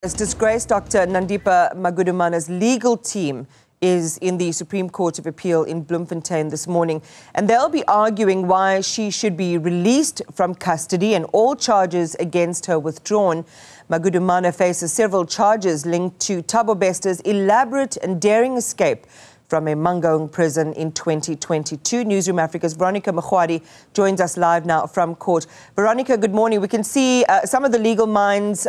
As disgraced, Dr Nandipha Magudumana's legal team is in the Supreme Court of Appeal in Bloemfontein this morning, and they'll be arguing why she should be released from custody and all charges against her withdrawn. Magudumana faces several charges linked to Thabo Molete's elaborate and daring escape from a Mangaung prison in 2022. Newzroom Afrika's Veronica Makhoali joins us live now from court. Veronica, good morning. We can see some of the legal minds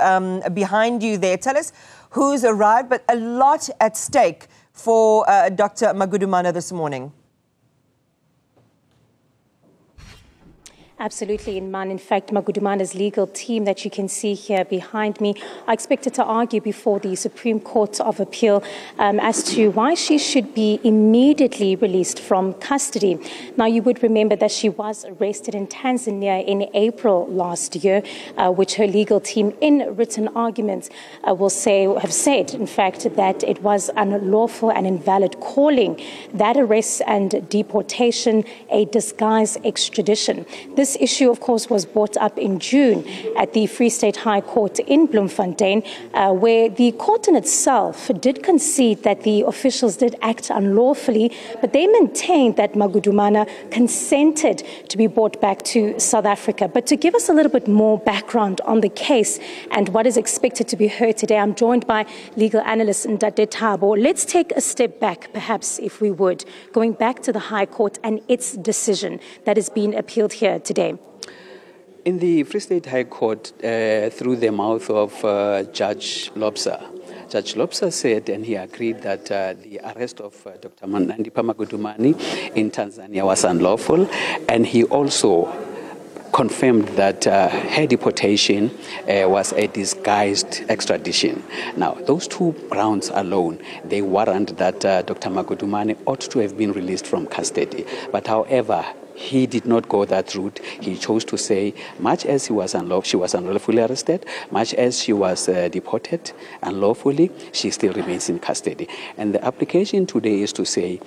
behind you there. Tell us who's arrived, but a lot at stake for Dr. Magudumana this morning. Absolutely, Iman. In fact, Magudumana's legal team that you can see here behind me are expected to argue before the Supreme Court of Appeal as to why she should be immediately released from custody. Now, you would remember that she was arrested in Tanzania in April last year, which her legal team in written arguments have said, in fact, that it was unlawful and invalid, calling that arrest and deportation a disguised extradition. This issue, of course, was brought up in June at the Free State High Court in Bloemfontein, where the court in itself did concede that the officials did act unlawfully, but they maintained that Magudumana consented to be brought back to South Africa. But to give us a little bit more background on the case and what is expected to be heard today, I'm joined by legal analyst Dr Thabo. Let's take a step back, perhaps, if we would, going back to the High Court and its decision that is being appealed here today. In the Free State High Court, through the mouth of Judge Lobsa said, and he agreed, that the arrest of Dr. Nandipha Magudumana in Tanzania was unlawful, and he also confirmed that her deportation was a disguised extradition. Now, those two grounds alone, they warrant that Dr. Magudumana ought to have been released from custody. But however, he did not go that route. He chose to say, much as she was unlawfully arrested, much as she was deported unlawfully, she still remains in custody. And the application today is to say,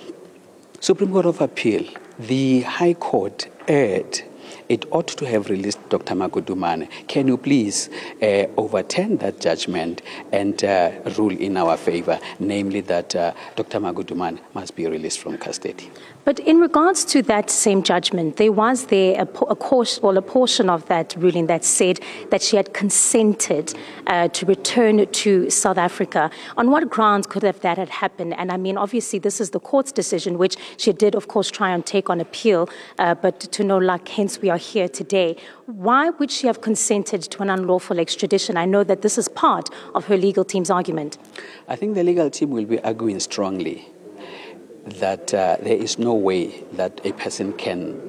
Supreme Court of Appeal, the High Court erred. It ought to have released Dr. Magudumana. Can you please overturn that judgment and rule in our favor, namely that Dr. Magudumana must be released from custody? But in regards to that same judgment, there was a portion of that ruling that said that she had consented to return to South Africa. On what grounds could that have happened? And I mean, obviously, this is the court's decision, which she did, of course, try and take on appeal, but to no luck, hence we are here today. Why would she have consented to an unlawful extradition? I know that this is part of her legal team's argument. I think the legal team will be arguing strongly that there is no way that a person can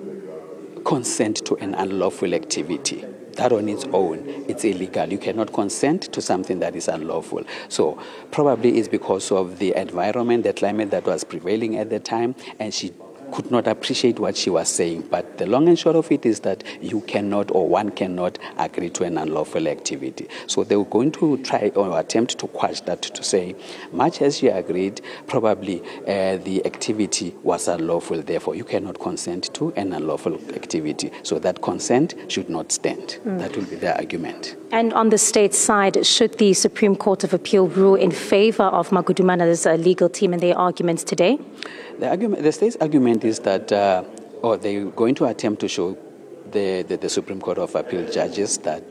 consent to an unlawful activity. That on its own, it's illegal. You cannot consent to something that is unlawful. So probably it's because of the environment, the climate that was prevailing at the time, and she could not appreciate what she was saying. But the long and short of it is that you cannot, or one cannot, agree to an unlawful activity. So they were going to try or attempt to quash that, to say, much as she agreed, probably the activity was unlawful, therefore you cannot consent to an unlawful activity. So that consent should not stand. That will be the argument. And on the state side, should the Supreme Court of Appeal rule in favor of Magudumana's legal team and their arguments today? The state's argument is that, or they're going to attempt to show the Supreme Court of Appeal judges that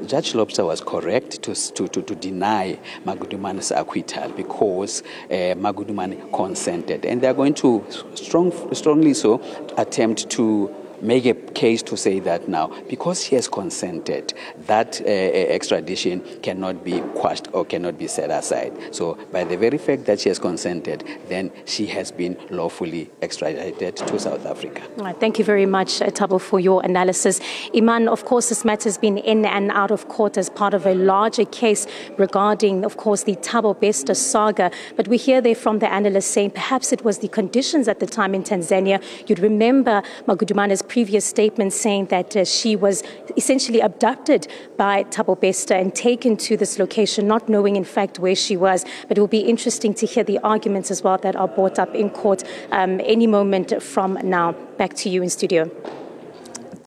Judge Lobsa was correct to deny Magudumana's acquittal because Magudumana consented. And they're going to strongly so attempt to make a case to say that now, because she has consented, that extradition cannot be quashed or cannot be set aside. So by the very fact that she has consented, then she has been lawfully extradited to South Africa. All right, thank you very much, Thabo, for your analysis. Iman, of course, this matter has been in and out of court as part of a larger case regarding, of course, the Thabo Molete saga. But we hear there from the analysts saying perhaps it was the conditions at the time in Tanzania. You'd remember Magudumana's previous statement saying that she was essentially abducted by Thabo Molete and taken to this location, not knowing in fact where she was. But it will be interesting to hear the arguments as well that are brought up in court any moment from now. Back to you in studio.